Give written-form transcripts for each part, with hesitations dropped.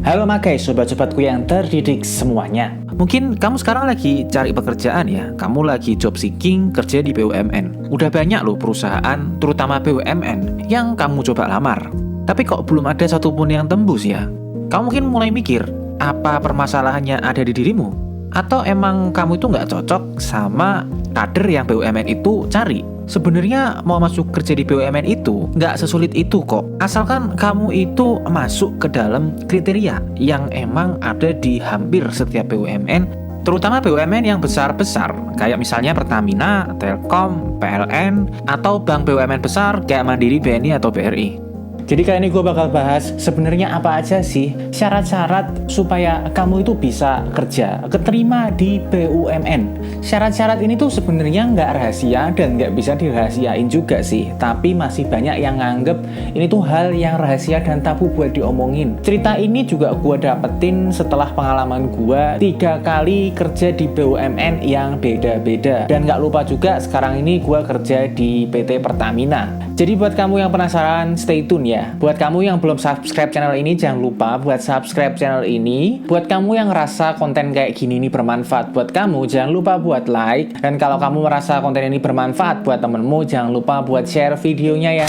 Halo guys, sobat-sobatku yang terdidik semuanya. Mungkin kamu sekarang lagi cari pekerjaan ya. Kamu lagi job seeking kerja di BUMN. Udah banyak loh perusahaan, terutama BUMN, yang kamu coba lamar. Tapi kok belum ada satupun yang tembus ya? Kamu mungkin mulai mikir, apa permasalahannya ada di dirimu? Atau emang kamu itu nggak cocok sama kader yang BUMN itu cari? Sebenarnya mau masuk kerja di BUMN itu nggak sesulit itu kok. Asalkan kamu itu masuk ke dalam kriteria yang emang ada di hampir setiap BUMN, terutama BUMN yang besar-besar, kayak misalnya Pertamina, Telkom, PLN, atau bank BUMN besar kayak Mandiri, BNI, atau BRI. Jadi kali ini gue bakal bahas sebenarnya apa aja sih syarat-syarat supaya kamu itu bisa kerja, keterima di BUMN. Syarat-syarat ini tuh sebenarnya nggak rahasia dan nggak bisa dirahasiain juga sih. Tapi masih banyak yang nganggep ini tuh hal yang rahasia dan tabu buat diomongin. Cerita ini juga gue dapetin setelah pengalaman gue 3 kali kerja di BUMN yang beda-beda. Dan nggak lupa juga sekarang ini gue kerja di PT Pertamina. Jadi buat kamu yang penasaran, stay tune ya. Buat kamu yang belum subscribe channel ini, jangan lupa buat subscribe channel ini. Buat kamu yang ngerasa konten kayak gini ini bermanfaat buat kamu, jangan lupa buat like. Dan kalau kamu merasa konten ini bermanfaat buat temenmu, jangan lupa buat share videonya ya.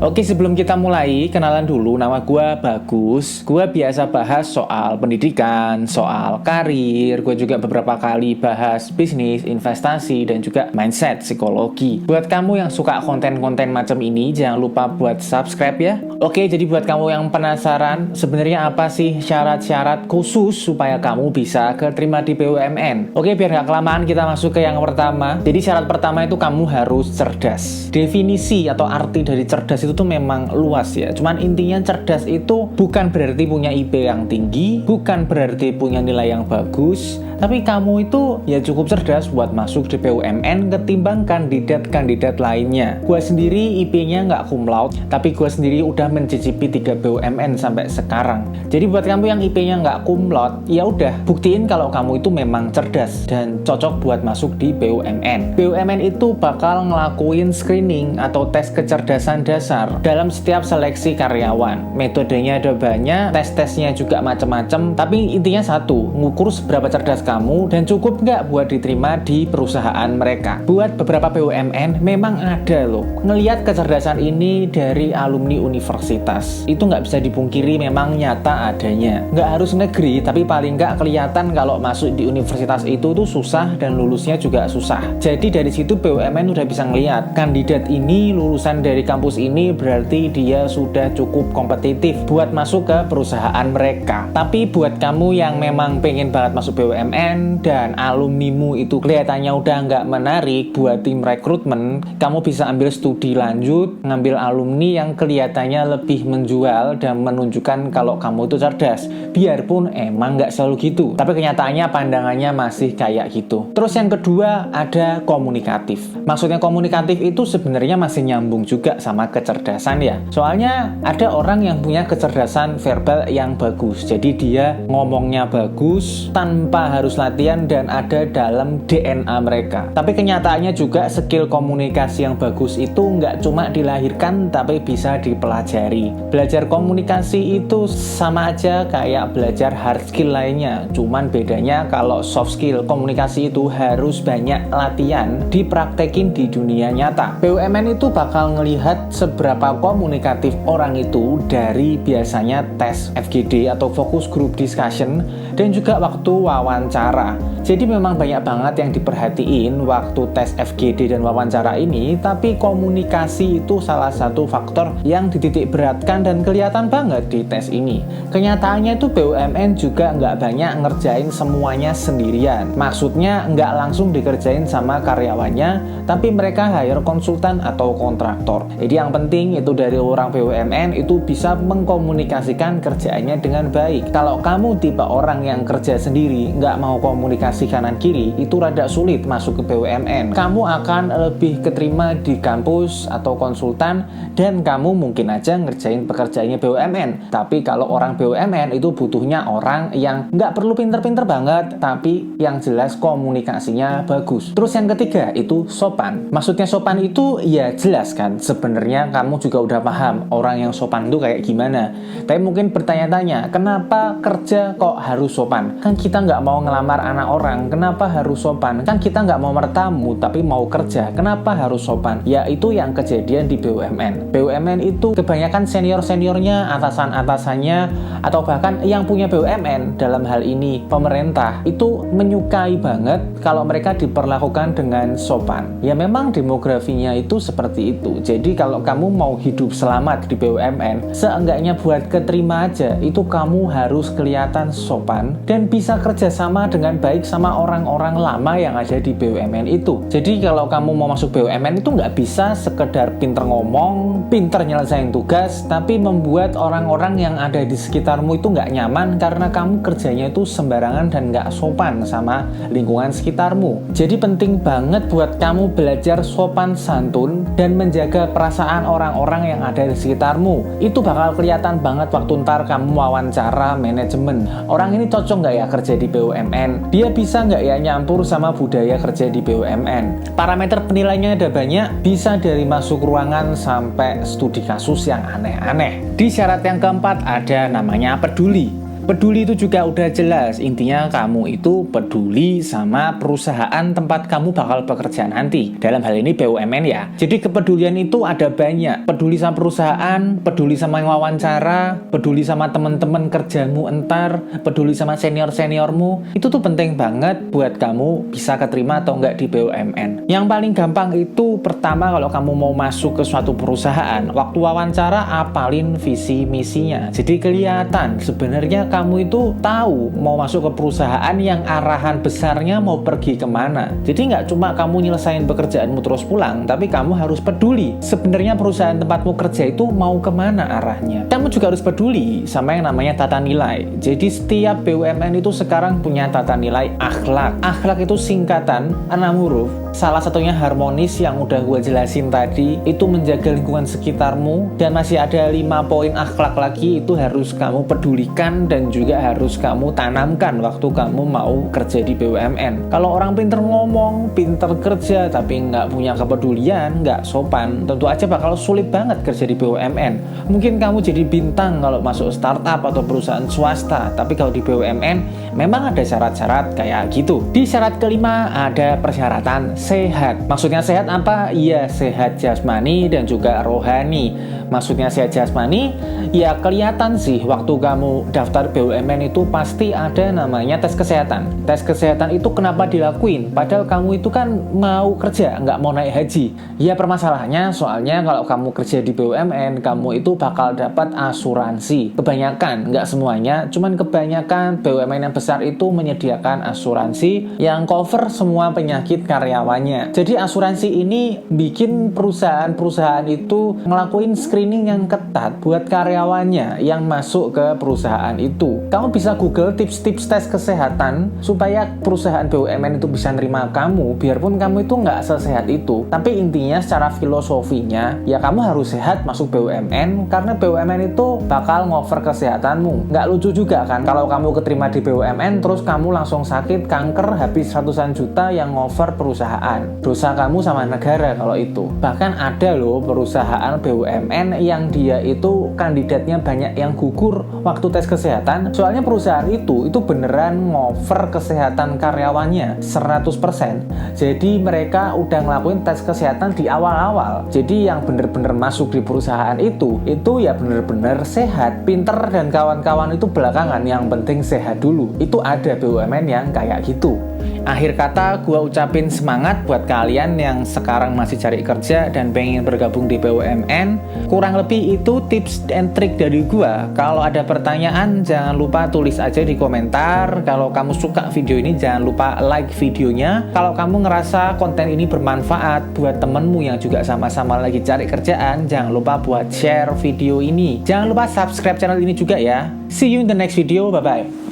Oke, sebelum kita mulai, kenalan dulu, nama gue Bagus. Gue biasa bahas soal pendidikan, soal karir. Gue juga beberapa kali bahas bisnis, investasi, dan juga mindset, psikologi. Buat kamu yang suka konten-konten macam ini, jangan lupa buat subscribe ya. Oke, jadi buat kamu yang penasaran, sebenarnya apa sih syarat-syarat khusus supaya kamu bisa keterima di BUMN? Oke, biar gak kelamaan, kita masuk ke yang pertama. Jadi syarat pertama itu kamu harus cerdas. Definisi atau arti dari cerdas itu tuh memang luas ya. Cuman intinya cerdas itu bukan berarti punya IP yang tinggi, bukan berarti punya nilai yang bagus, tapi kamu itu ya cukup cerdas buat masuk di BUMN ketimbang kandidat-kandidat lainnya. Gua sendiri IP-nya nggak cum laude, tapi gua sendiri udah mencicipi 3 BUMN sampai sekarang. Jadi buat kamu yang IP-nya nggak cum laude, ya udah buktiin kalau kamu itu memang cerdas dan cocok buat masuk di BUMN. BUMN itu bakal ngelakuin screening atau tes kecerdasan dasar dalam setiap seleksi karyawan. Metodenya ada banyak, tes-tesnya juga macam-macam, tapi intinya satu, ngukur seberapa cerdas kamu dan cukup nggak buat diterima di perusahaan mereka. Buat beberapa BUMN memang ada loh, ngelihat kecerdasan ini dari alumni universitas. Itu nggak bisa dipungkiri, memang nyata adanya. Nggak harus negeri, tapi paling nggak kelihatan kalau masuk di universitas itu tuh susah dan lulusnya juga susah. Jadi dari situ BUMN udah bisa ngelihat kandidat ini lulusan dari kampus ini berarti dia sudah cukup kompetitif buat masuk ke perusahaan mereka. Tapi buat kamu yang memang pengen banget masuk BUMN dan alumnimu itu kelihatannya udah nggak menarik buat tim rekrutmen, kamu bisa ambil studi lanjut, ngambil alumni yang kelihatannya lebih menjual dan menunjukkan kalau kamu itu cerdas. Biarpun emang nggak selalu gitu, tapi kenyataannya pandangannya masih kayak gitu. Terus yang kedua ada komunikatif. Maksudnya komunikatif itu sebenarnya masih nyambung juga sama kecerdasan ya. Soalnya ada orang yang punya kecerdasan verbal yang bagus. Jadi dia ngomongnya bagus tanpa harus latihan dan ada dalam DNA mereka. Tapi kenyataannya juga skill komunikasi yang bagus itu nggak cuma dilahirkan tapi bisa dipelajari. Belajar komunikasi itu sama aja kayak belajar hard skill lainnya. Cuman bedanya kalau soft skill komunikasi itu harus banyak latihan, dipraktekin di dunia nyata. BUMN itu bakal ngelihat seberapa komunikatif orang itu dari biasanya tes FGD atau focus group discussion dan juga waktu wawancara. Jadi memang banyak banget yang diperhatiin waktu tes FGD dan wawancara ini, tapi komunikasi itu salah satu faktor yang dititik beratkan dan kelihatan banget di tes ini. Kenyataannya itu BUMN juga nggak banyak ngerjain semuanya sendirian. Maksudnya nggak langsung dikerjain sama karyawannya, tapi mereka hire konsultan atau kontraktor. Jadi yang penting itu dari orang BUMN itu bisa mengkomunikasikan kerjaannya dengan baik. Kalau kamu tipe orang orang yang kerja sendiri, nggak mau komunikasi kanan kiri, itu rada sulit masuk ke BUMN. Kamu akan lebih keterima di kampus atau konsultan, dan kamu mungkin aja ngerjain pekerjaannya BUMN. Tapi kalau orang BUMN itu butuhnya orang yang nggak perlu pinter-pinter banget, tapi yang jelas komunikasinya bagus. Terus yang ketiga itu sopan. Maksudnya sopan itu ya jelas kan, sebenarnya kamu juga udah paham orang yang sopan itu kayak gimana. Tapi mungkin bertanya-tanya, kenapa kerja kok harus sopan? Kan kita nggak mau ngelamar anak orang, kenapa harus sopan? Kan kita nggak mau bertamu, tapi mau kerja, kenapa harus sopan? Ya itu yang kejadian di BUMN. BUMN itu kebanyakan senior-seniornya, atasan-atasannya, atau bahkan yang punya BUMN, dalam hal ini pemerintah, itu menyukai banget kalau mereka diperlakukan dengan sopan. Ya memang demografinya itu seperti itu. Jadi kalau kamu mau hidup selamat di BUMN, seenggaknya buat keterima aja, itu kamu harus kelihatan sopan dan bisa kerjasama dengan baik sama orang-orang lama yang ada di BUMN itu. Jadi kalau kamu mau masuk BUMN itu nggak bisa sekedar pinter ngomong, pinter nyelesain tugas, tapi membuat orang-orang yang ada di sekitarmu itu nggak nyaman karena kamu kerjanya itu sembarangan dan nggak sopan sama lingkungan sekitarmu. Jadi penting banget buat kamu belajar sopan santun dan menjaga perasaan orang-orang yang ada di sekitarmu. Itu bakal kelihatan banget waktu ntar kamu wawancara manajemen. Orang ini cocok nggak ya kerja di BUMN? Dia bisa nggak ya nyampur sama budaya kerja di BUMN? Parameter penilaiannya ada banyak, bisa dari masuk ruangan sampai studi kasus yang aneh-aneh. Di syarat yang keempat ada namanya peduli. Peduli itu juga udah jelas, intinya kamu itu peduli sama perusahaan tempat kamu bakal bekerja nanti. Dalam hal ini BUMN ya. Jadi kepedulian itu ada banyak. Peduli sama perusahaan, peduli sama yang wawancara, peduli sama teman-teman kerjamu entar, peduli sama senior-seniormu. Itu tuh penting banget buat kamu bisa keterima atau enggak di BUMN. Yang paling gampang itu pertama kalau kamu mau masuk ke suatu perusahaan, waktu wawancara apalin visi misinya. Jadi kelihatan sebenarnya kamu itu tahu mau masuk ke perusahaan yang arahan besarnya mau pergi kemana. Jadi nggak cuma kamu nyelesain pekerjaanmu terus pulang, tapi kamu harus peduli sebenarnya perusahaan tempatmu kerja itu mau kemana arahnya. Kamu juga harus peduli sama yang namanya tata nilai. Jadi setiap BUMN itu sekarang punya tata nilai akhlak. Akhlak itu singkatan 6 huruf. Salah satunya harmonis yang udah gue jelasin tadi, itu menjaga lingkungan sekitarmu, dan masih ada 5 poin akhlak lagi itu harus kamu pedulikan dan juga harus kamu tanamkan waktu kamu mau kerja di BUMN. Kalau orang pinter ngomong, pinter kerja, tapi nggak punya kepedulian, nggak sopan, tentu aja bakal sulit banget kerja di BUMN. Mungkin kamu jadi bintang kalau masuk startup atau perusahaan swasta, tapi kalau di BUMN memang ada syarat-syarat kayak gitu. Di syarat kelima ada persyaratan sehat. Maksudnya sehat apa? Iya, sehat jasmani dan juga rohani. Maksudnya sehat jasmani, ya kelihatan sih waktu kamu daftar BUMN itu pasti ada namanya tes kesehatan. Tes kesehatan itu kenapa dilakuin? Padahal kamu itu kan mau kerja, nggak mau naik haji. Ya permasalahannya soalnya kalau kamu kerja di BUMN, kamu itu bakal dapat asuransi. Kebanyakan, nggak semuanya, cuman kebanyakan BUMN yang besar itu menyediakan asuransi yang cover semua penyakit karyawannya. Jadi asuransi ini bikin perusahaan-perusahaan itu ngelakuin screening yang ketat buat karyawannya yang masuk ke perusahaan itu. Kamu bisa Google tips-tips tes kesehatan supaya perusahaan BUMN itu bisa nerima kamu, biarpun kamu itu nggak sesehat itu. Tapi intinya secara filosofinya, ya kamu harus sehat masuk BUMN, karena BUMN itu bakal ngover kesehatanmu. Nggak lucu juga kan kalau kamu keterima di BUMN, terus kamu langsung sakit, kanker, habis ratusan juta yang ngover perusahaan. Dosa kamu sama negara kalau itu. Bahkan ada loh perusahaan BUMN yang dia itu kandidatnya banyak yang gugur waktu tes kesehatan, soalnya perusahaan itu beneran ngover kesehatan karyawannya 100%. Jadi mereka udah ngelakuin tes kesehatan di awal-awal. Jadi yang bener-bener masuk di perusahaan itu ya bener-bener sehat. Pinter dan kawan-kawan itu belakangan, yang penting sehat dulu. Itu ada BUMN yang kayak gitu. Akhir kata, gue ucapin semangat buat kalian yang sekarang masih cari kerja dan pengen bergabung di BUMN. Kurang lebih itu tips and trik dari gue. Kalau ada pertanyaan, jangan lupa tulis aja di komentar. Kalau kamu suka video ini, jangan lupa like videonya. Kalau kamu ngerasa konten ini bermanfaat buat temenmu yang juga sama-sama lagi cari kerjaan, jangan lupa buat share video ini. Jangan lupa subscribe channel ini juga ya. See you in the next video, bye-bye.